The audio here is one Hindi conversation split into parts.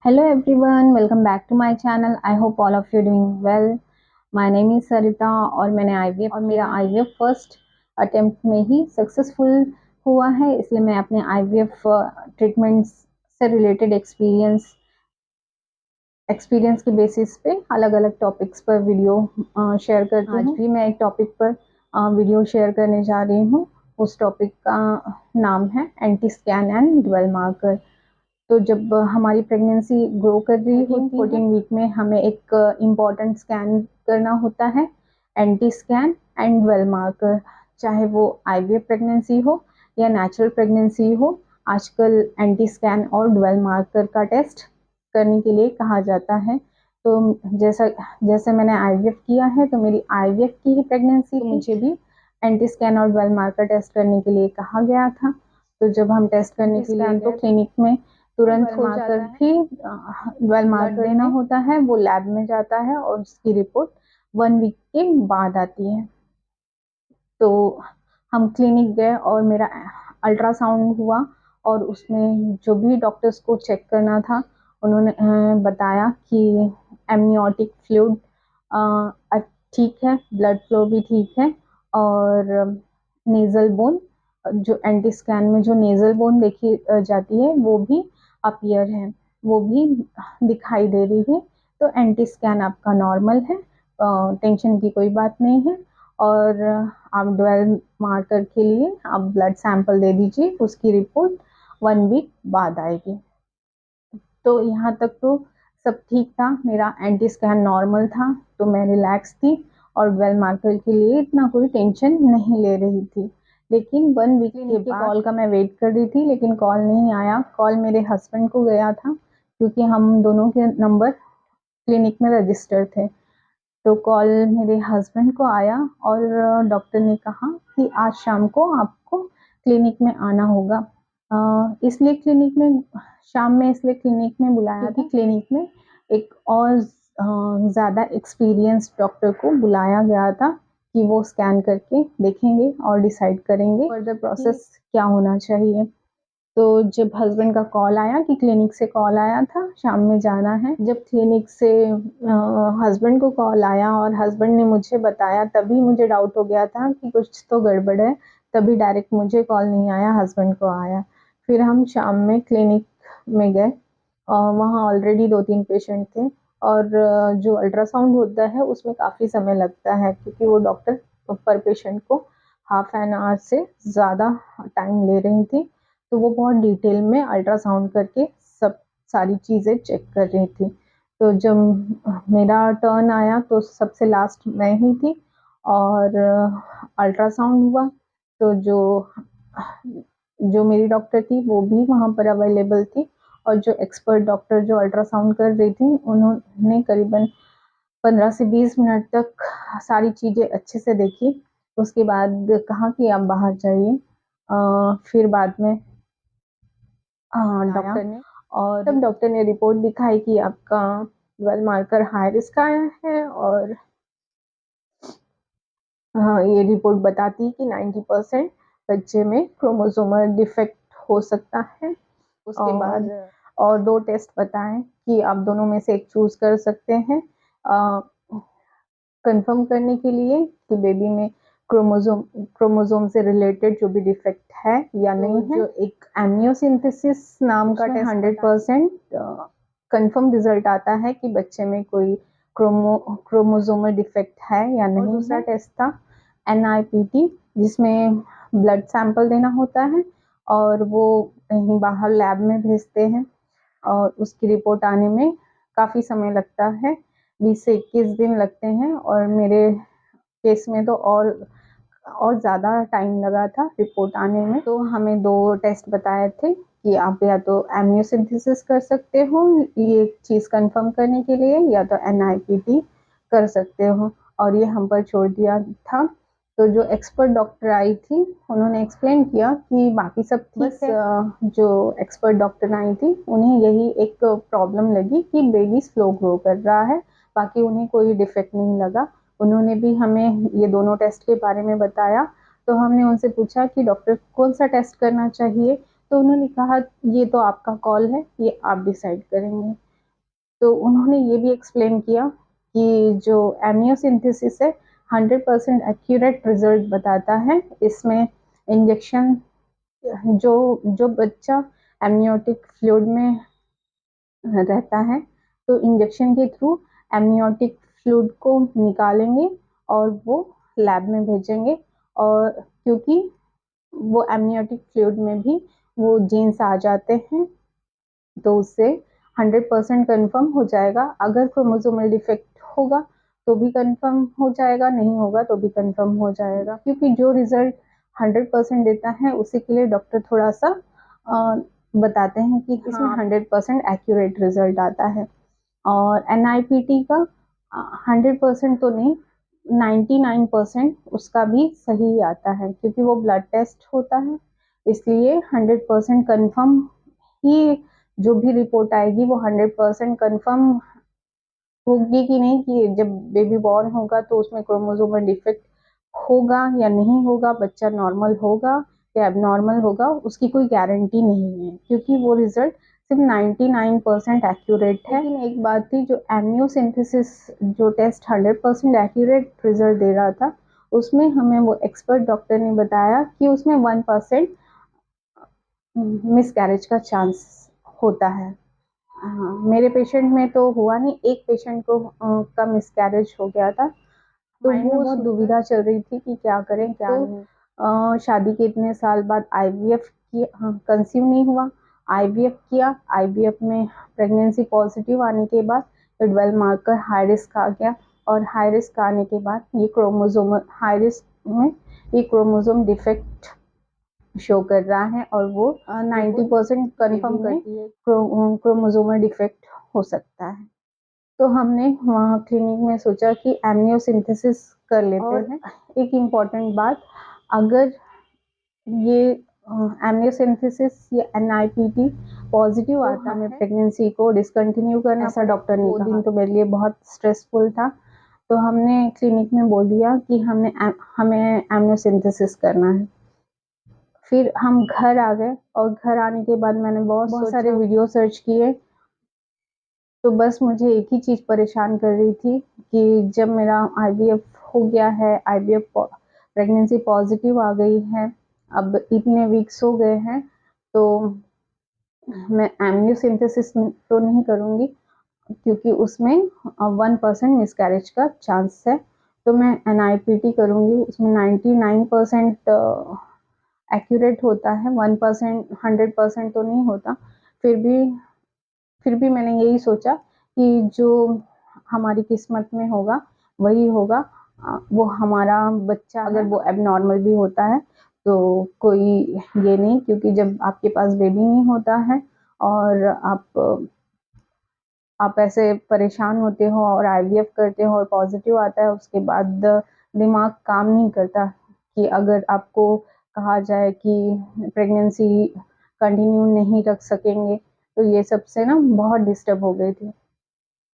Hello everyone, welcome back to my channel. I hope all of you are doing well. My name is Sarita और मैंने IVF और मेरा IVF फर्स्ट अटेम्प्ट में ही सक्सेसफुल हुआ है, इसलिए मैं अपने IVF ट्रीटमेंट्स से रिलेटेड एक्सपीरियंस के बेसिस पे अलग अलग टॉपिक्स पर वीडियो शेयर करती हूँ। आज भी मैं एक टॉपिक पर वीडियो शेयर करने जा रही हूँ। उस टॉपिक का नाम है NT scan and dual marker. तो जब हमारी प्रेगनेंसी ग्रो कर रही होती है 14 वीक में हमें एक इम्पॉर्टेंट स्कैन करना होता है, NT scan and dual marker. चाहे वो आईवीएफ प्रेगनेंसी हो या नेचुरल प्रेगनेंसी हो, आजकल एंटी स्कैन और ड्वेल मार्कर का टेस्ट करने के लिए कहा जाता है। तो जैसे मैंने आईवीएफ किया है, तो मेरी आईवीएफ की ही प्रेगनेंसी तो मुझे भी एंटी स्कैन और ड्वेल मार्कर टेस्ट करने के लिए कहा गया था। तो जब हम टेस्ट करने के लिए तो क्लिनिक में तुरंत हो जाकर भी ड्वेल मार्कर देना होता है, वो लैब में जाता है और उसकी रिपोर्ट 1 वीक के बाद आती है। तो हम क्लिनिक गए और मेरा अल्ट्रासाउंड हुआ और उसमें जो भी डॉक्टर्स को चेक करना था उन्होंने बताया कि एमनियोटिक फ्लूइड ठीक है, ब्लड फ्लो भी ठीक है और नेज़ल बोन, जो एंटी स्कैन में जो नेज़ल बोन देखी जाती है वो भी अपीयर है, वो भी दिखाई दे रही है। तो एंटी स्कैन आपका नॉर्मल है, टेंशन की कोई बात नहीं है। और आप ड्वेल मार्कर के लिए आप ब्लड सैंपल दे दीजिए, उसकी रिपोर्ट 1 वीक बाद आएगी। तो यहाँ तक तो सब ठीक था, मेरा एंटी स्कैन नॉर्मल था, तो मैं रिलैक्स थी और ड्वेल मार्कर के लिए इतना कोई टेंशन नहीं ले रही थी। लेकिन 1 वीक के बाद कॉल का मैं वेट कर रही थी, लेकिन कॉल नहीं आया। कॉल मेरे हस्बैंड को गया था क्योंकि हम दोनों के नंबर क्लिनिक में रजिस्टर थे। तो कॉल मेरे हस्बैंड को आया और डॉक्टर ने कहा कि आज शाम को आपको क्लिनिक में आना होगा। इसलिए क्लिनिक में शाम में इसलिए क्लिनिक में बुलाया था, क्लिनिक में एक और ज़्यादा एक्सपीरियंस डॉक्टर को बुलाया गया था कि वो स्कैन करके देखेंगे और डिसाइड करेंगे फर्दर प्रोसेस क्या होना चाहिए। तो जब हस्बैंड का कॉल आया कि क्लिनिक से कॉल आया था शाम में जाना है, जब क्लिनिक से हस्बैंड को कॉल आया और हस्बैंड ने मुझे बताया, तभी मुझे डाउट हो गया था कि कुछ तो गड़बड़ है। तभी डायरेक्ट मुझे कॉल नहीं आया, हस्बैंड को आया। फिर हम शाम में क्लिनिक में गए और वहाँ ऑलरेडी 2-3 पेशेंट थे और जो अल्ट्रासाउंड होता है उसमें काफ़ी समय लगता है क्योंकि वो डॉक्टर पर पेशेंट को हाफ एन आवर से ज़्यादा टाइम ले रही थी। तो वो बहुत डिटेल में अल्ट्रासाउंड करके सब सारी चीज़ें चेक कर रही थी। तो जब मेरा टर्न आया तो सबसे लास्ट मैं ही थी और अल्ट्रासाउंड हुआ। तो जो मेरी डॉक्टर थी वो भी वहाँ पर अवेलेबल थी और जो एक्सपर्ट डॉक्टर जो अल्ट्रासाउंड कर रही थी उन्होंने करीबन 15 से 20 मिनट तक सारी चीज़ें अच्छे से देखी। उसके बाद कहा कि आप बाहर जाइए। फिर बाद में डॉक्टर ने और तब डॉक्टर ने रिपोर्ट दिखाई कि आपका ड्वेल मार्कर हाई रिस्क आया है और हाँ, ये रिपोर्ट बताती है कि 90% बच्चे में क्रोमोसोमल डिफेक्ट हो सकता है। उसके बाद और 2 टेस्ट बताएं कि आप दोनों में से एक चूज कर सकते हैं कंफर्म करने के लिए कि बेबी में क्रोमोसोम से रिलेटेड जो भी डिफेक्ट है या नहीं है। जो एक एमनियोसिंथेसिस नाम का टेस्ट 100% कंफर्म रिजल्ट आता है कि बच्चे में कोई क्रोमोसोमल डिफेक्ट है या नहीं। दूसरा टेस्ट था NIPT, जिसमें ब्लड सैंपल देना होता है और वो कहीं बाहर लैब में भेजते हैं और उसकी रिपोर्ट आने में काफ़ी समय लगता है, 20 से 21 दिन लगते हैं और मेरे केस में तो और ज़्यादा टाइम लगा था रिपोर्ट आने में। तो हमें 2 टेस्ट बताए थे कि आप या तो एमनियोसिंथेसिस कर सकते हो ये चीज़ कंफर्म करने के लिए, या तो NIPT कर सकते हो और ये हम पर छोड़ दिया था। तो जो एक्सपर्ट डॉक्टर आई थी उन्होंने एक्सप्लेन किया कि बाकी सब ठीक है। जो एक्सपर्ट डॉक्टर आई थी उन्हें यही एक प्रॉब्लम लगी कि बेबी स्लो ग्रो कर रहा है, बाकी उन्हें कोई डिफेक्ट नहीं लगा। उन्होंने भी हमें ये दोनों टेस्ट के बारे में बताया। तो हमने उनसे पूछा कि डॉक्टर कौन सा टेस्ट करना चाहिए, तो उन्होंने कहा ये तो आपका कॉल है, ये आप डिसाइड करेंगे। तो उन्होंने ये भी एक्सप्लेन किया कि जो एमनियोसिंथेसिस है 100% एक्यूरेट रिजल्ट बताता है। इसमें इंजेक्शन जो जो बच्चा एमनियोटिक फ्लूइड में रहता है तो इंजेक्शन के थ्रू एमनियोटिक फ्लूइड को निकालेंगे और वो लैब में भेजेंगे, और क्योंकि वो एमनियोटिक फ्लूइड में भी वो जीन्स आ जाते हैं तो उससे 100% कन्फर्म हो जाएगा। अगर क्रोमोसोमल डिफेक्ट होगा तो भी कन्फर्म हो जाएगा, नहीं होगा तो भी कन्फर्म हो जाएगा, क्योंकि जो रिजल्ट 100% देता है उसी के लिए डॉक्टर थोड़ा सा बताते हैं कि इसमें 100% एक्यूरेट रिजल्ट आता है। और NIPT का 100% तो नहीं, 99% उसका भी सही आता है, क्योंकि वो ब्लड टेस्ट होता है, इसलिए 100% कन्फर्म ही जो भी रिपोर्ट आएगी वो 100% कन्फर्म होगी कि नहीं, कि जब बेबी बॉर्न होगा तो उसमें क्रोमोसोमल डिफेक्ट होगा या नहीं होगा, बच्चा नॉर्मल होगा या एबनॉर्मल होगा, उसकी कोई गारंटी नहीं है, क्योंकि वो रिजल्ट सिर्फ 99% एक्यूरेट है। लेकिन एक बात थी, जो एमनियोसिंथेसिस जो टेस्ट 100% एक्यूरेट रिजल्ट दे रहा था, उसमें हमें वो एक्सपर्ट डॉक्टर ने बताया कि उसमें 1% मिसकैरेज का चांस होता है। हाँ, मेरे पेशेंट में तो हुआ नहीं, एक पेशेंट को का मिसकैरेज हो गया था, तो वो बहुत दुविधा चल रही थी कि क्या करें क्या नहीं। शादी के इतने साल बाद IVF की, कंसीव नहीं हुआ, IVF किया, IVF में प्रेगनेंसी पॉजिटिव आने के बाद तो 12 मार्कर हाई रिस्क आ गया, और हाई रिस्क आने के बाद ये क्रोमोसोम हाई रिस्क में ये क्रोमोसोम डिफेक्ट शो कर रहा है, और वो 90% कन्फर्म करती है क्रोमोसोमल डिफेक्ट हो सकता है। तो हमने वहाँ क्लिनिक में सोचा कि एमनियोसिंथेसिस कर लेते हैं। एक इम्पॉर्टेंट बात, अगर ये एमनियोसिंथेसिस या NIPT पॉजिटिव आता है, प्रेगनेंसी को डिसकंटिन्यू करना, ऐसा डॉक्टर ने कहा। दिन तो मेरे लिए बहुत स्ट्रेसफुल था, तो हमने क्लिनिक में बोल दिया कि हमें एमनियोसिंथेसिस करना है। फिर हम घर आ गए, और घर आने के बाद मैंने बहुत सारे वीडियो सर्च किए, तो बस मुझे एक ही चीज़ परेशान कर रही थी कि जब मेरा IVF हो गया है, IVF प्रेगनेंसी पॉजिटिव आ गई है, अब इतने वीक्स हो गए हैं, तो मैं एमनियोसिंथेसिस तो नहीं करूँगी, क्योंकि उसमें 1% मिसकैरेज का चांस है, तो मैं NIPT करूँगी। उसमें 99% एक्यूरेट होता है, 1% 100% तो नहीं होता। फिर भी मैंने यही सोचा कि जो हमारी किस्मत में होगा वही होगा। वो हमारा बच्चा अगर वो एबनॉर्मल भी होता है तो कोई ये नहीं, क्योंकि जब आपके पास बेबी नहीं होता है और आप ऐसे परेशान होते हो और IVF करते हो और पॉजिटिव आता है, उसके बाद दिमाग काम नहीं करता कि अगर आपको कहा जाए कि प्रेगनेंसी कंटिन्यू नहीं रख सकेंगे, तो ये सब से ना बहुत डिस्टर्ब हो गई थी।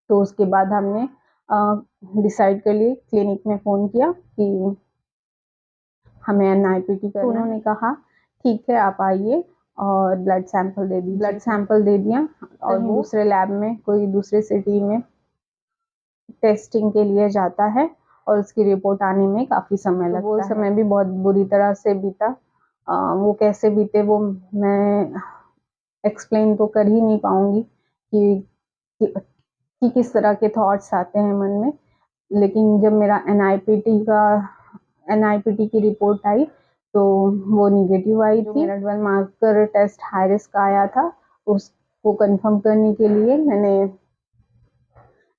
तो उसके बाद हमने डिसाइड कर लिए, क्लिनिक में फ़ोन किया कि हमें NIPT करना है। तो उन्होंने कहा ठीक है, आप आइए और ब्लड सैंपल दे दीजिए। ब्लड सैंपल दे दिया, और वो दूसरे लैब में, कोई दूसरे सिटी में टेस्टिंग के लिए जाता है, और उसकी रिपोर्ट आने में काफ़ी समय लगता है। वो समय भी बहुत बुरी तरह से बीता। वो कैसे बीते वो मैं एक्सप्लेन तो कर ही नहीं पाऊँगी कि किस तरह के थॉट्स आते हैं मन में। लेकिन जब मेरा NIPT की रिपोर्ट आई तो वो निगेटिव आई थी। मेरा 12 मार्कर टेस्ट हाई रिस्क आया था, उसको कंफर्म करने के लिए मैंने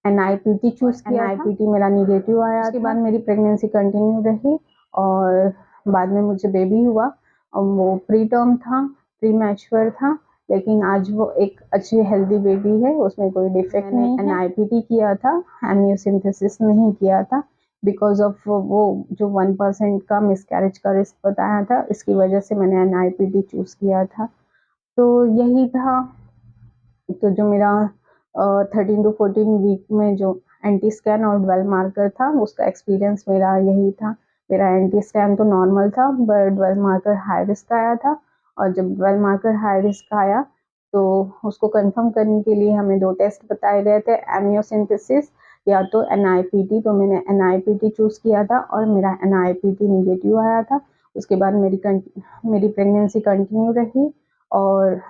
NIPT चूज़ किया। NIPT मेरा निगेटिव आया। उसके बाद मेरी प्रेगनेंसी कंटिन्यू रही, और बाद में मुझे बेबी हुआ, और वो प्री टर्म था, प्री मैच्योर था, लेकिन आज वो एक अच्छी हेल्दी बेबी है, उसमें कोई डिफेक्ट नहीं है। NIPT किया था, एमनियोसिंथेसिस नहीं किया था, बिकॉज ऑफ वो जो 1% का मिसकैरेज का रिस्क बताया था, इसकी वजह से मैंने NIPT चूज़ किया था। तो यही था। तो जो मेरा 13 to 14 वीक में जो एंटी स्कैन और 12 मार्कर था, उसका एक्सपीरियंस मेरा यही था। मेरा एंटी स्कैन तो नॉर्मल था, बट 12 मार्कर हाई रिस्क आया था, और जब 12 मार्कर हाई रिस्क आया तो उसको कंफर्म करने के लिए हमें 2 टेस्ट बताए गए थे, एमियोसिंथेसिस या तो NIPT। तो मैंने NIPT चूज़ किया था और मेरा NIPT नेगेटिव आया था। उसके बाद मेरी प्रेगनेंसी कंटिन्यू रही और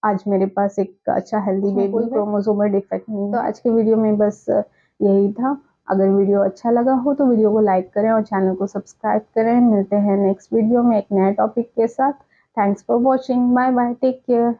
आज मेरे पास एक अच्छा हेल्दी बेबी है। कोई क्रोमोसोमल डिफेक्ट नहीं है। तो आज के वीडियो में बस यही था। अगर वीडियो अच्छा लगा हो तो वीडियो को लाइक करें और चैनल को सब्सक्राइब करें। मिलते हैं नेक्स्ट वीडियो में एक नए टॉपिक के साथ। Thanks for watching. Bye bye, take care.